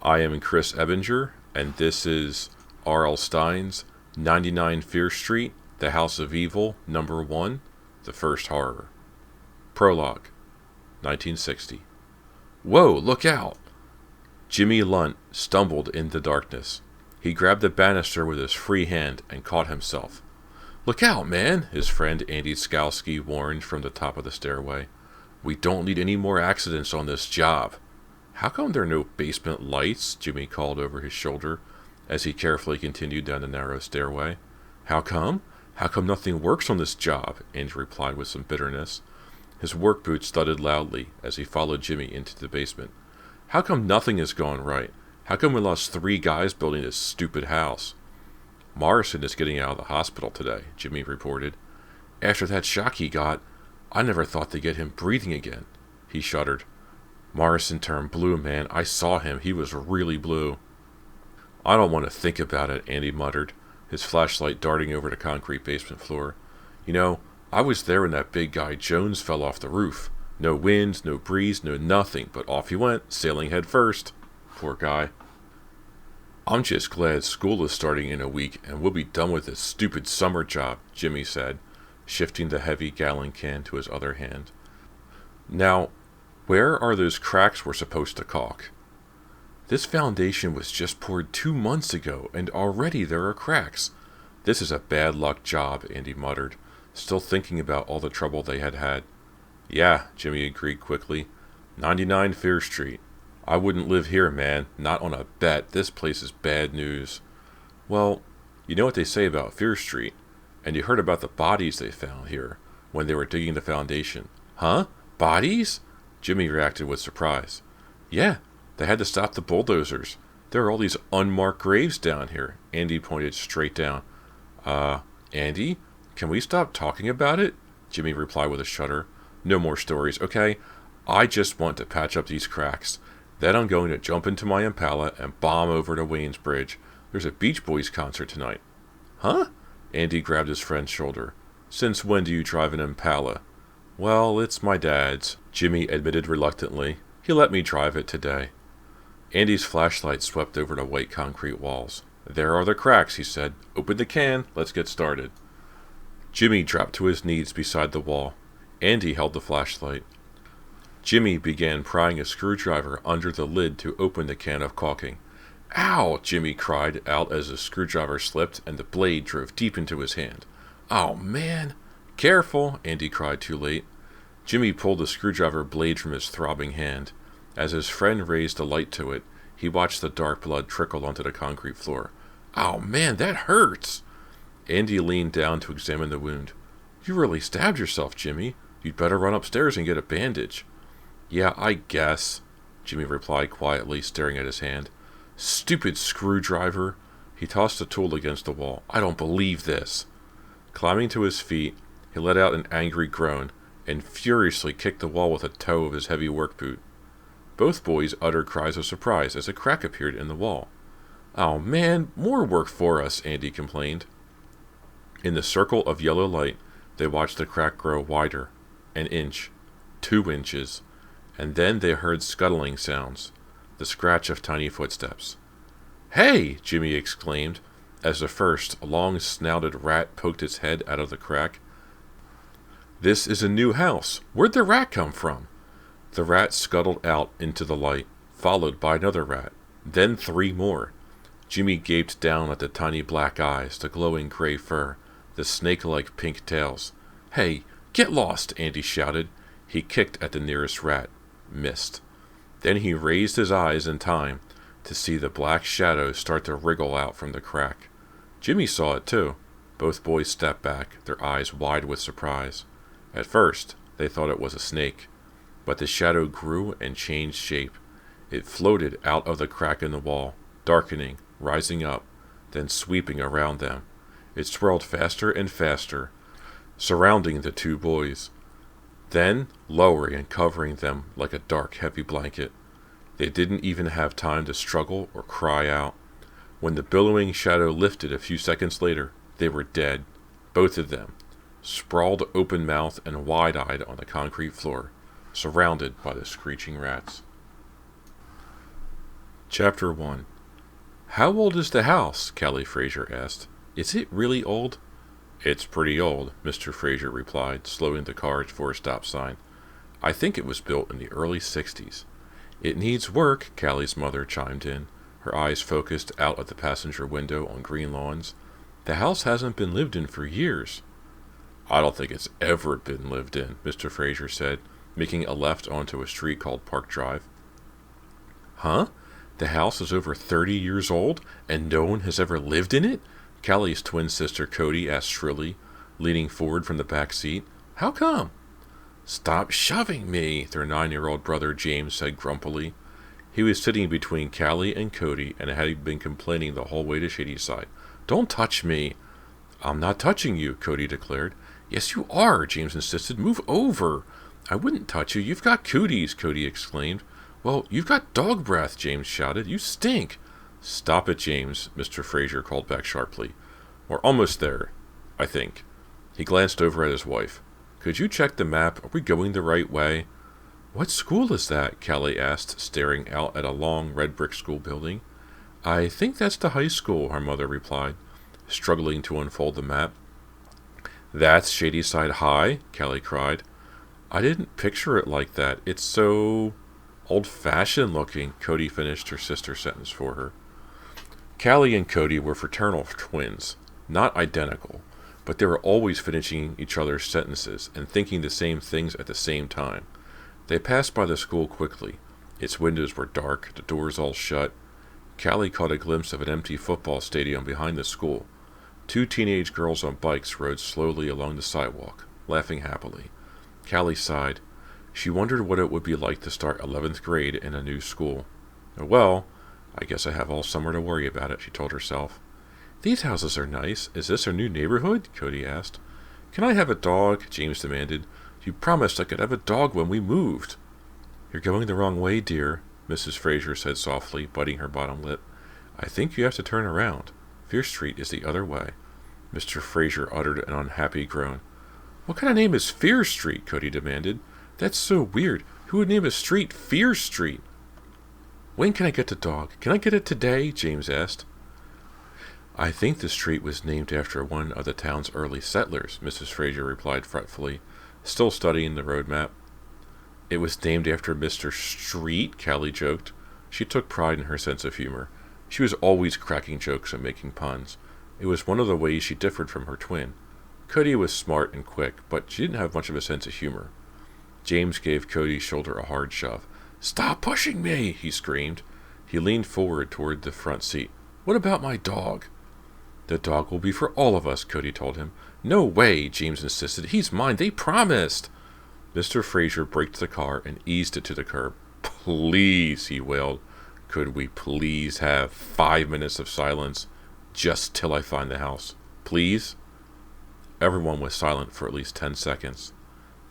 I am Chris Ebinger, and this is R.L. Stine's 99 Fear Street, The House of Evil, Number 1, The First Horror. Prologue, 1960. Whoa, look out! Jimmy Lunt stumbled in the darkness. He grabbed the banister with his free hand and caught himself. Look out, man, his friend Andy Skalski warned from the top of the stairway. We don't need any more accidents on this job. How come there are no basement lights? Jimmy called over his shoulder as he carefully continued down the narrow stairway. How come? How come nothing works on this job? Andy replied with some bitterness. His work boots thudded loudly as he followed Jimmy into the basement. How come nothing has gone right? How come we lost 3 guys building this stupid house? Morrison is getting out of the hospital today, Jimmy reported. After that shock he got, I never thought to get him breathing again. He shuddered. Morrison turned blue, man. I saw him. He was really blue. I don't want to think about it, Andy muttered, his flashlight darting over the concrete basement floor. You know, I was there when that big guy Jones fell off the roof. No wind, no breeze, no nothing, but off he went, sailing head first. Poor guy. I'm just glad school is starting in a week and we'll be done with this stupid summer job, Jimmy said, shifting the heavy gallon can to his other hand. Now, where are those cracks we're supposed to caulk? This foundation was just poured 2 months ago, and already there are cracks. This is a bad luck job, Andy muttered, still thinking about all the trouble they had had. Yeah, Jimmy agreed quickly. 99 Fear Street. I wouldn't live here, man. Not on a bet. This place is bad news. Well, you know what they say about Fear Street, and you heard about the bodies they found here when they were digging the foundation. Huh? Bodies? Jimmy reacted with surprise. Yeah, they had to stop the bulldozers. There are all these unmarked graves down here. Andy pointed straight down. Andy? Can we stop talking about it? Jimmy replied with a shudder. No more stories, okay? I just want to patch up these cracks. Then I'm going to jump into my Impala and bomb over to Wayne's Bridge. There's a Beach Boys concert tonight. Huh? Andy grabbed his friend's shoulder. Since when do you drive an Impala? Well, it's my dad's, Jimmy admitted reluctantly. He let me drive it today. Andy's flashlight swept over the white concrete walls. There are the cracks, he said. Open the can. Let's get started. Jimmy dropped to his knees beside the wall. Andy held the flashlight. Jimmy began prying a screwdriver under the lid to open the can of caulking. Ow! Jimmy cried out as the screwdriver slipped and the blade drove deep into his hand. Oh, man! Careful! Andy cried too late. Jimmy pulled the screwdriver blade from his throbbing hand. As his friend raised a light to it, he watched the dark blood trickle onto the concrete floor. Oh, man, that hurts! Andy leaned down to examine the wound. You really stabbed yourself, Jimmy. You'd better run upstairs and get a bandage. Yeah, I guess, Jimmy replied quietly, staring at his hand. Stupid screwdriver. He tossed the tool against the wall. I don't believe this. Climbing to his feet, he let out an angry groan and furiously kicked the wall with a toe of his heavy work boot. Both boys uttered cries of surprise as a crack appeared in the wall. Oh man, more work for us, Andy complained. In the circle of yellow light, they watched the crack grow wider. An inch. 2 inches. And then they heard scuttling sounds, the scratch of tiny footsteps. Hey! Jimmy exclaimed, as the first long-snouted rat poked its head out of the crack. This is a new house. Where'd the rat come from? The rat scuttled out into the light, followed by another rat, then 3 more. Jimmy gaped down at the tiny black eyes, the glowing gray fur, the snake-like pink tails. Hey, get lost! Andy shouted. He kicked at the nearest rat. Missed. Then he raised his eyes in time to see the black shadow start to wriggle out from the crack. Jimmy saw it too. Both boys stepped back, their eyes wide with surprise. At first, they thought it was a snake, but the shadow grew and changed shape. It floated out of the crack in the wall, darkening, rising up, then sweeping around them. It swirled faster and faster, surrounding the 2 boys. Then, lowering and covering them like a dark, heavy blanket. They didn't even have time to struggle or cry out. When the billowing shadow lifted a few seconds later, they were dead, both of them, sprawled open-mouthed and wide-eyed on the concrete floor, surrounded by the screeching rats. Chapter 1. How old is the house? Callie Fraser asked. Is it really old? It's pretty old, Mr. Fraser replied, slowing the car for a stop sign. I think it was built in the early 60s. It needs work, Callie's mother chimed in, her eyes focused out at the passenger window on green lawns. The house hasn't been lived in for years. I don't think it's ever been lived in, Mr. Fraser said, making a left onto a street called Park Drive. Huh? The house is over 30 years old, and no one has ever lived in it? Callie's twin sister Cody asked shrilly, leaning forward from the back seat. How come? Stop shoving me, their 9-year-old brother James said grumpily. He was sitting between Callie and Cody and had been complaining the whole way to Shadyside. Don't touch me. I'm not touching you, Cody declared. Yes, you are, James insisted. Move over. I wouldn't touch you. You've got cooties, Cody exclaimed. Well, you've got dog breath, James shouted. You stink. Stop it, James, Mr. Fraser called back sharply. We're almost there, I think. He glanced over at his wife. Could you check the map? Are we going the right way? What school is that? Callie asked, staring out at a long red brick school building. I think that's the high school, her mother replied, struggling to unfold the map. That's Shadyside High? Callie cried. I didn't picture it like that. It's so old-fashioned looking, Cody finished her sister's sentence for her. Callie and Cody were fraternal twins, not identical, but they were always finishing each other's sentences and thinking the same things at the same time. They passed by the school quickly. Its windows were dark, the doors all shut. Callie caught a glimpse of an empty football stadium behind the school. 2 teenage girls on bikes rode slowly along the sidewalk, laughing happily. Callie sighed. She wondered what it would be like to start 11th grade in a new school. Well, I guess I have all summer to worry about it, she told herself. These houses are nice. Is this our new neighborhood? Cody asked. Can I have a dog? James demanded. You promised I could have a dog when we moved. You're going the wrong way, dear, Mrs. Fraser said softly, biting her bottom lip. I think you have to turn around. Fierce Street is the other way. Mr. Fraser uttered an unhappy groan. What kind of name is Fierce Street? Cody demanded. That's so weird. Who would name a street Fierce Street? When can I get the dog? Can I get it today? James asked. I think the street was named after one of the town's early settlers, Mrs. Fraser replied fretfully, still studying the road map. It was named after Mr. Street, Callie joked. She took pride in her sense of humor. She was always cracking jokes and making puns. It was one of the ways she differed from her twin. Cody was smart and quick, but she didn't have much of a sense of humor. James gave Cody's shoulder a hard shove. Stop pushing me, he screamed. He leaned forward toward the front seat. What about my dog? The dog will be for all of us, Cody told him. No way, James insisted. He's mine. They promised. Mr. Fraser braked the car and eased it to the curb. Please, he wailed. Could we please have 5 minutes of silence just till I find the house? Please? Everyone was silent for at least 10 seconds.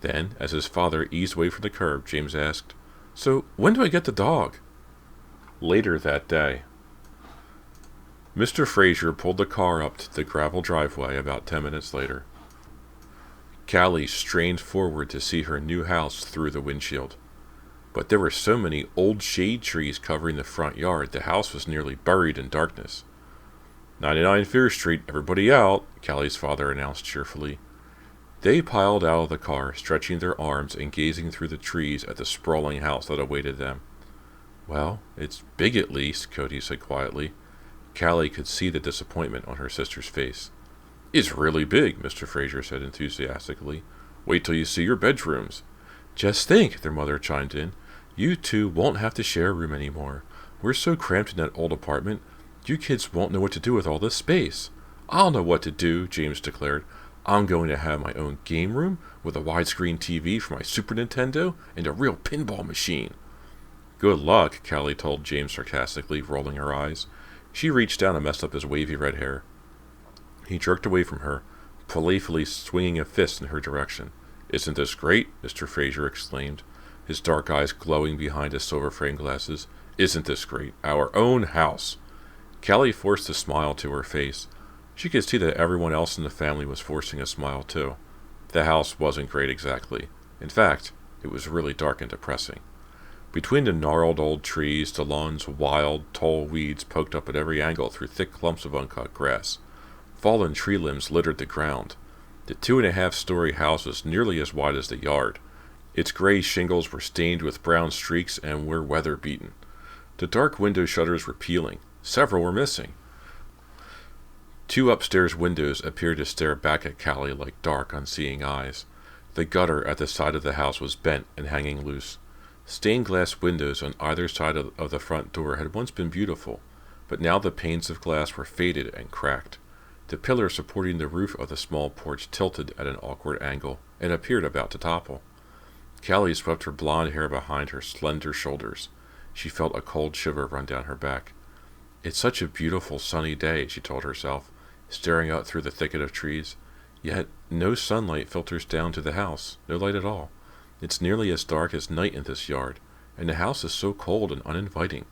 Then, as his father eased away from the curb, James asked, So, when do I get the dog? Later that day. Mr. Fraser pulled the car up to the gravel driveway about 10 minutes later. Callie strained forward to see her new house through the windshield. But there were so many old shade trees covering the front yard, the house was nearly buried in darkness. 99 Fierce Street, everybody out, Callie's father announced cheerfully. They piled out of the car, stretching their arms and gazing through the trees at the sprawling house that awaited them. Well, it's big at least, Cody said quietly. Callie could see the disappointment on her sister's face. It's really big, Mr. Fraser said enthusiastically. Wait till you see your bedrooms. Just think, their mother chimed in. You two won't have to share a room anymore. We're so cramped in that old apartment, you kids won't know what to do with all this space. I'll know what to do, James declared. I'm going to have my own game room with a widescreen TV for my Super Nintendo and a real pinball machine. Good luck, Callie told James sarcastically, rolling her eyes. She reached down and messed up his wavy red hair. He jerked away from her, playfully swinging a fist in her direction. Isn't this great? Mr. Fraser exclaimed, his dark eyes glowing behind his silver-framed glasses. Isn't this great? Our own house. Callie forced a smile to her face. She could see that everyone else in the family was forcing a smile too. The house wasn't great exactly. In fact, it was really dark and depressing. Between the gnarled old trees, the lawn's wild, tall weeds poked up at every angle through thick clumps of uncut grass. Fallen tree limbs littered the ground. The 2.5-story house was nearly as wide as the yard. Its gray shingles were stained with brown streaks and were weather-beaten. The dark window shutters were peeling. Several were missing. 2 upstairs windows appeared to stare back at Callie like dark, unseeing eyes. The gutter at the side of the house was bent and hanging loose. Stained glass windows on either side of the front door had once been beautiful, but now the panes of glass were faded and cracked. The pillar supporting the roof of the small porch tilted at an awkward angle and appeared about to topple. Callie swept her blonde hair behind her slender shoulders. She felt a cold shiver run down her back. "It's such a beautiful sunny day," she told herself, staring out through the thicket of trees. Yet no sunlight filters down to the house, no light at all. It's nearly as dark as night in this yard, and the house is so cold and uninviting.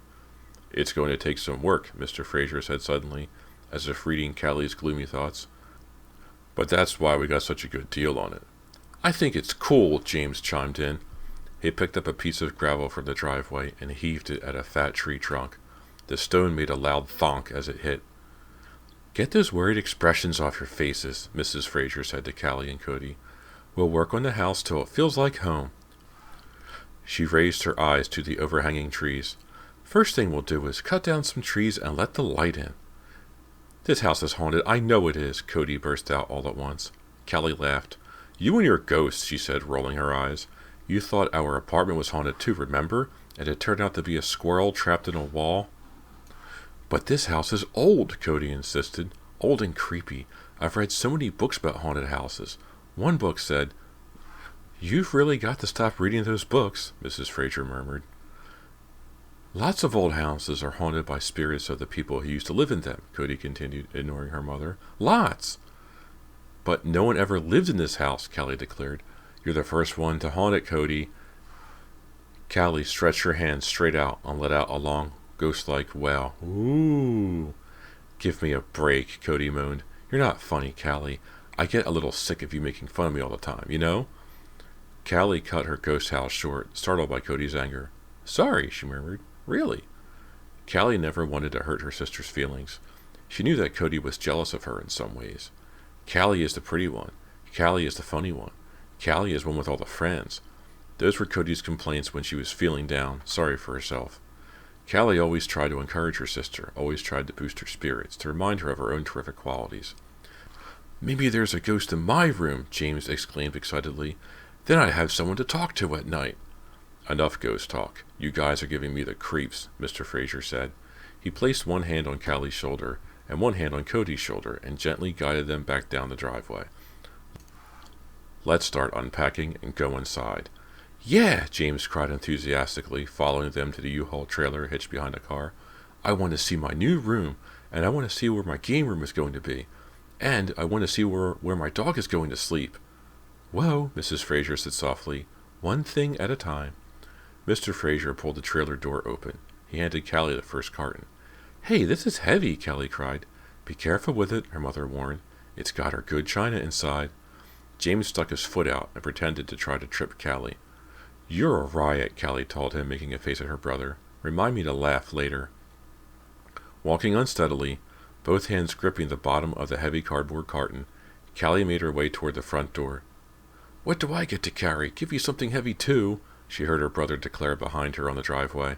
"It's going to take some work," Mr. Fraser said suddenly, as if reading Callie's gloomy thoughts. "But that's why we got such a good deal on it." "I think it's cool," James chimed in. He picked up a piece of gravel from the driveway and heaved it at a fat tree trunk. The stone made a loud thonk as it hit. "Get those worried expressions off your faces," Mrs. Fraser said to Callie and Cody. "We'll work on the house till it feels like home." She raised her eyes to the overhanging trees. "First thing we'll do is cut down some trees and let the light in." "This house is haunted, I know it is," Cody burst out all at once. Callie laughed. "You and your ghosts," she said, rolling her eyes. "You thought our apartment was haunted too, remember? And it turned out to be a squirrel trapped in a wall." "But this house is old," Cody insisted. "Old and creepy. I've read so many books about haunted houses. One book said—" "You've really got to stop reading those books," Mrs. Fraser murmured. "Lots of old houses are haunted by spirits of the people who used to live in them," Cody continued, ignoring her mother. "Lots!" "But no one ever lived in this house," Callie declared. "You're the first one to haunt it, Cody." Callie stretched her hand straight out and let out a long, ghost-like wail. "Ooh." "Give me a break," Cody moaned. "You're not funny, Callie. I get a little sick of you making fun of me all the time, you know?" Callie cut her ghost howl short, startled by Cody's anger. "Sorry," she murmured. "Really?" Callie never wanted to hurt her sister's feelings. She knew that Cody was jealous of her in some ways. Callie is the pretty one. Callie is the funny one. Callie is one with all the friends. Those were Cody's complaints when she was feeling down, sorry for herself. Callie always tried to encourage her sister, always tried to boost her spirits, to remind her of her own terrific qualities. "Maybe there's a ghost in my room," James exclaimed excitedly. "Then I'd have someone to talk to at night." "Enough ghost talk. You guys are giving me the creeps," Mr. Fraser said. He placed one hand on Callie's shoulder and one hand on Cody's shoulder and gently guided them back down the driveway. "Let's start unpacking and go inside." "Yeah!" James cried enthusiastically, following them to the U-Haul trailer hitched behind a car. "I want to see my new room, and I want to see where my game room is going to be. And I want to see where my dog is going to sleep." "Whoa," Mrs. Fraser said softly. "One thing at a time." Mr. Fraser pulled the trailer door open. He handed Callie the first carton. "Hey, this is heavy," Callie cried. "Be careful with it," her mother warned. "It's got her good china inside." James stuck his foot out and pretended to try to trip Callie. "You're a riot," Callie told him, making a face at her brother. "Remind me to laugh later." Walking unsteadily, both hands gripping the bottom of the heavy cardboard carton, Callie made her way toward the front door. "What do I get to carry? Give you something heavy too," she heard her brother declare behind her on the driveway.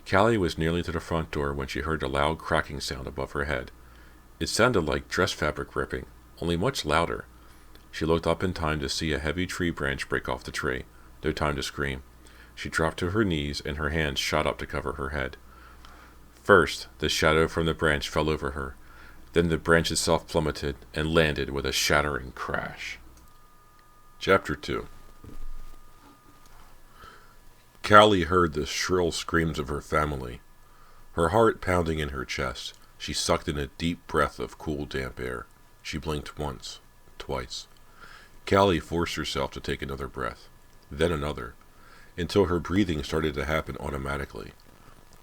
Callie was nearly to the front door when she heard a loud cracking sound above her head. It sounded like dress fabric ripping, only much louder. She looked up in time to see a heavy tree branch break off the tree. No time to scream. She dropped to her knees and her hands shot up to cover her head. First, the shadow from the branch fell over her. Then the branch itself plummeted and landed with a shattering crash. Chapter 2. Callie heard the shrill screams of her family. Her heart pounding in her chest, she sucked in a deep breath of cool, damp air. She blinked once, twice. Callie forced herself to take another breath, then another, until her breathing started to happen automatically.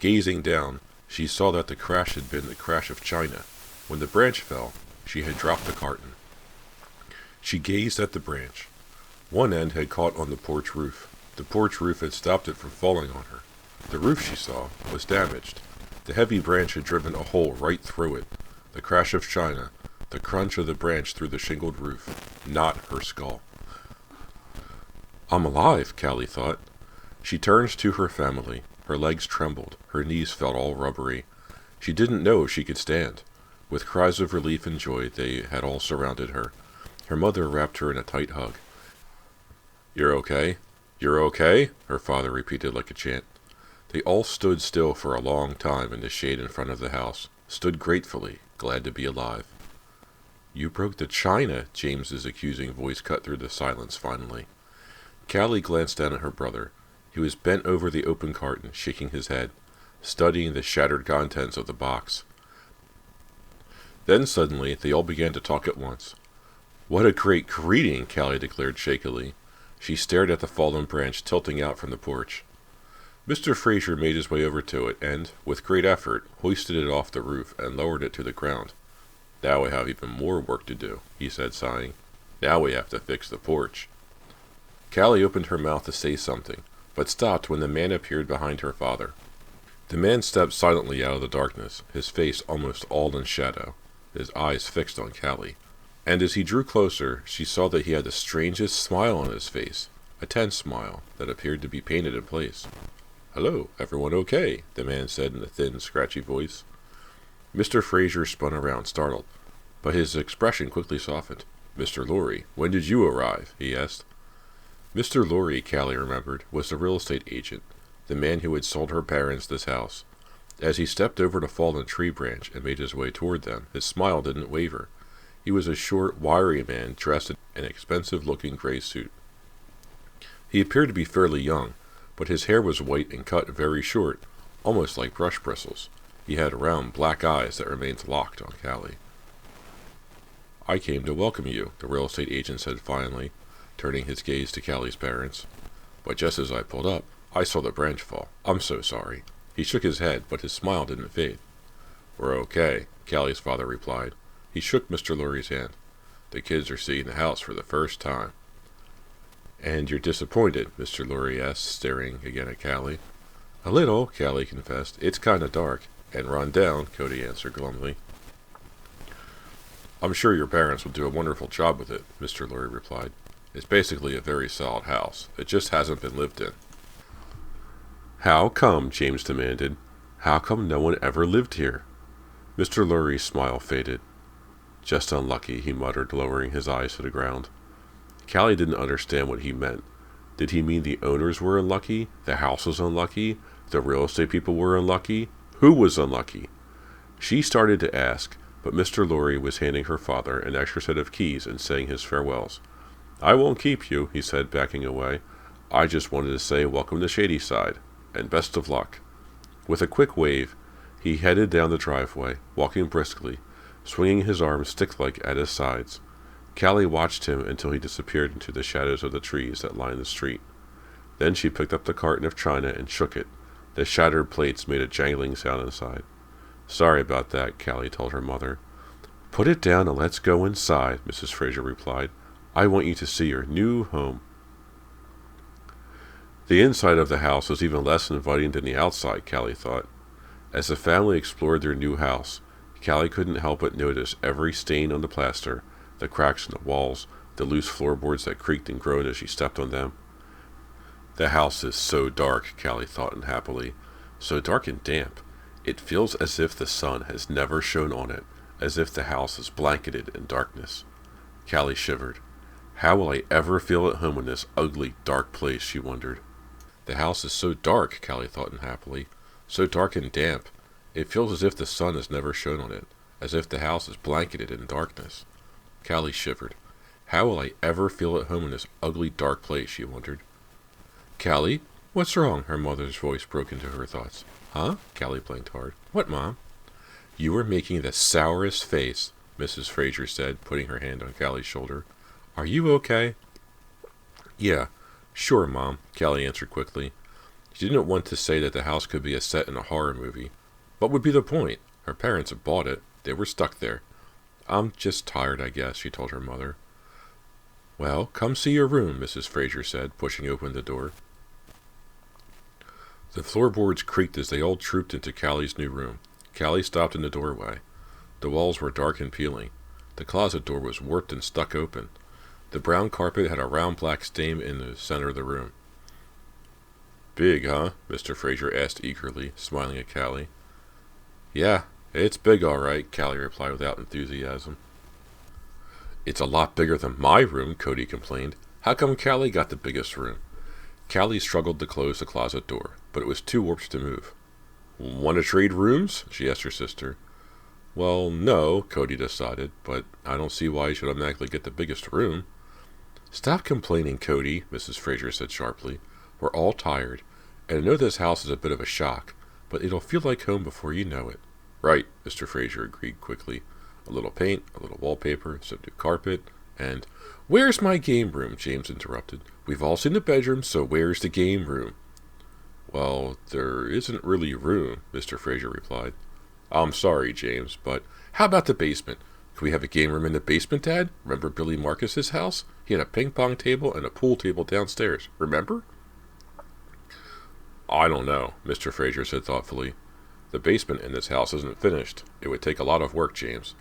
Gazing down, she saw that the crash had been the crash of china. When the branch fell, she had dropped the carton. She gazed at the branch. One end had caught on the porch roof. The porch roof had stopped it from falling on her. The roof, she saw, was damaged. The heavy branch had driven a hole right through it. The crash of china, the crunch of the branch through the shingled roof. Not her skull. I'm alive, Callie thought. She turned to her family. Her legs trembled. Her knees felt all rubbery. She didn't know if she could stand. With cries of relief and joy, they had all surrounded her. Her mother wrapped her in a tight hug. You're okay? You're okay? Her father repeated like a chant. They all stood still for a long time in the shade in front of the house, stood gratefully, glad to be alive. You broke the china, James's accusing voice cut through the silence finally. Callie glanced down at her brother. He was bent over the open carton, shaking his head, studying the shattered contents of the box. Then suddenly they all began to talk at once. What a great greeting, Callie declared shakily. She stared at the fallen branch tilting out from the porch. Mr. Fraser made his way over to it and, with great effort, hoisted it off the roof and lowered it to the ground. Now we have even more work to do, he said, sighing. Now we have to fix the porch. Callie opened her mouth to say something, but stopped when the man appeared behind her father. The man stepped silently out of the darkness, his face almost all in shadow, his eyes fixed on Callie. And as he drew closer, she saw that he had the strangest smile on his face, a tense smile that appeared to be painted in place. Hello, everyone okay? The man said in a thin, scratchy voice. Mr. Fraser spun around, startled, but his expression quickly softened. Mr. Lorry, when did you arrive? He asked. Mr. Lorry, Callie remembered, was the real estate agent, the man who had sold her parents this house. As he stepped over the fallen tree branch and made his way toward them, his smile didn't waver. He was a short, wiry man dressed in an expensive-looking gray suit. He appeared to be fairly young, but his hair was white and cut very short, almost like brush bristles. He had round black eyes that remained locked on Callie. I came to welcome you, the real estate agent said finally, turning his gaze to Callie's parents. But just as I pulled up, I saw the branch fall. I'm so sorry. He shook his head, but his smile didn't fade. We're okay, Callie's father replied. He shook Mr. Lurie's hand. The kids are seeing the house for the first time. And you're disappointed, Mr. Lurie asked, staring again at Callie. A little, Callie confessed. It's kinda dark. And run down, Cody answered glumly. I'm sure your parents will do a wonderful job with it, Mr. Lurie replied. It's basically a very solid house. It just hasn't been lived in. How come? James demanded. How come no one ever lived here? Mr. Lurie's smile faded. Just unlucky, he muttered, lowering his eyes to the ground. Callie didn't understand what he meant. Did he mean the owners were unlucky? The house was unlucky? The real estate people were unlucky? Who was unlucky? She started to ask, but Mr. Lorry was handing her father an extra set of keys and saying his farewells. I won't keep you, he said, backing away. I just wanted to say welcome to Shadyside, and best of luck. With a quick wave, he headed down the driveway, walking briskly, swinging his arms stick-like at his sides. Callie watched him until he disappeared into the shadows of the trees that lined the street. Then she picked up the carton of china and shook it. The shattered plates made a jangling sound inside. Sorry about that, Callie told her mother. Put it down and let's go inside, Mrs. Fraser replied. I want you to see your new home. The inside of the house was even less inviting than the outside, Callie thought. As the family explored their new house, Callie couldn't help but notice every stain on the plaster, the cracks in the walls, the loose floorboards that creaked and groaned as she stepped on them. The house is so dark, Callie thought unhappily. So dark and damp. It feels as if the sun has never shone on it, as if the house is blanketed in darkness. Callie shivered. How will I ever feel at home in this ugly, dark place, she wondered. The house is so dark, Callie thought unhappily. So dark and damp. It feels as if the sun has never shone on it, as if the house is blanketed in darkness. Callie shivered. How will I ever feel at home in this ugly, dark place, she wondered. Callie, what's wrong? Her mother's voice broke into her thoughts. Huh? Callie blinked hard. What, Mom? You were making the sourest face, Mrs. Fraser said, putting her hand on Callie's shoulder. Are you okay? Yeah, sure, Mom, Callie answered quickly. She didn't want to say that the house could be a set in a horror movie. What would be the point? Her parents had bought it. They were stuck there. I'm just tired, I guess, she told her mother. Well, come see your room, Mrs. Fraser said, pushing open the door. The floorboards creaked as they all trooped into Callie's new room. Callie stopped in the doorway. The walls were dark and peeling. The closet door was warped and stuck open. The brown carpet had a round black stain in the center of the room. "Big, huh?" Mr. Fraser asked eagerly, smiling at Callie. "Yeah, it's big all right," Callie replied without enthusiasm. "It's a lot bigger than my room," Cody complained. "How come Callie got the biggest room?" Callie struggled to close the closet door, but it was too warped to move. "Want to trade rooms?" she asked her sister. "Well, no," Cody decided, "but I don't see why you should automatically get the biggest room." "Stop complaining, Cody," Mrs. Fraser said sharply. "We're all tired, and I know this house is a bit of a shock, but it'll feel like home before you know it." "Right," Mr. Fraser agreed quickly. "A little paint, a little wallpaper, some new carpet, and—" "Where's my game room?" James interrupted. "We've all seen the bedroom, so where's the game room?" "Well, there isn't really room," Mr. Fraser replied. "I'm sorry, James, but how about the basement? Can we have a game room in the basement, Dad? Remember Billy Marcus's house? He had a ping-pong table and a pool table downstairs. Remember?" "I don't know," Mr. Fraser said thoughtfully. "The basement in this house isn't finished. It would take a lot of work, James."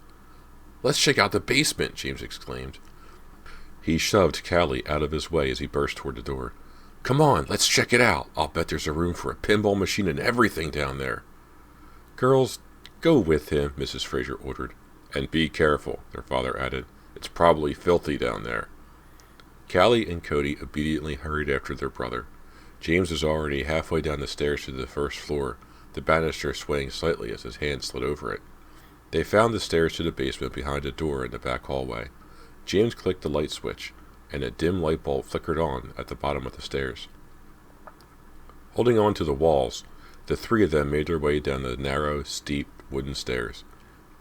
"Let's check out the basement," James exclaimed. He shoved Callie out of his way as he burst toward the door. "Come on, let's check it out. I'll bet there's a room for a pinball machine and everything down there." "Girls, go with him," Mrs. Fraser ordered. "And be careful," their father added. "It's probably filthy down there." Callie and Cody obediently hurried after their brother. James was already halfway down the stairs to the first floor, the banister swaying slightly as his hand slid over it. They found the stairs to the basement behind a door in the back hallway. James clicked the light switch, and a dim light bulb flickered on at the bottom of the stairs. Holding on to the walls, the three of them made their way down the narrow, steep, wooden stairs.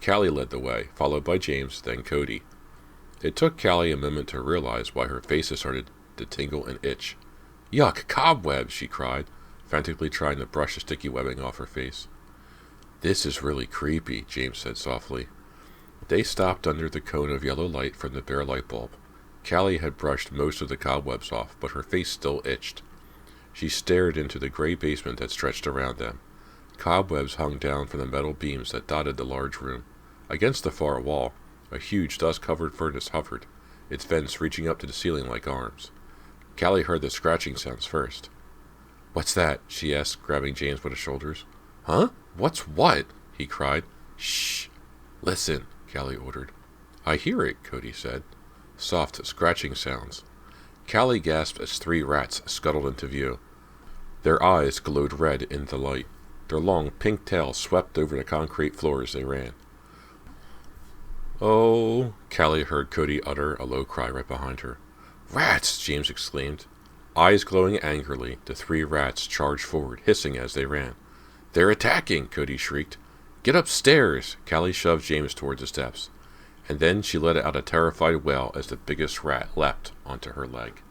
Callie led the way, followed by James, then Cody. It took Callie a moment to realize why her face had started to tingle and itch. "Yuck, cobwebs!" she cried, frantically trying to brush the sticky webbing off her face. "This is really creepy," James said softly. They stopped under the cone of yellow light from the bare light bulb. Callie had brushed most of the cobwebs off, but her face still itched. She stared into the gray basement that stretched around them. Cobwebs hung down from the metal beams that dotted the large room. Against the far wall, a huge dust-covered furnace hovered, its vents reaching up to the ceiling like arms. Callie heard the scratching sounds first. "What's that?" she asked, grabbing James by the shoulders. "Huh? What's what?" he cried. "Shh! Listen," Callie ordered. "I hear it," Cody said. Soft scratching sounds. Callie gasped as three rats scuttled into view. Their eyes glowed red in the light. Their long pink tails swept over the concrete floor as they ran. "Oh," Callie heard Cody utter a low cry right behind her. "Rats!" James exclaimed. Eyes glowing angrily, the three rats charged forward, hissing as they ran. "They're attacking!" Cody shrieked. "Get upstairs!" Callie shoved James towards the steps, and then she let out a terrified wail as the biggest rat leapt onto her leg.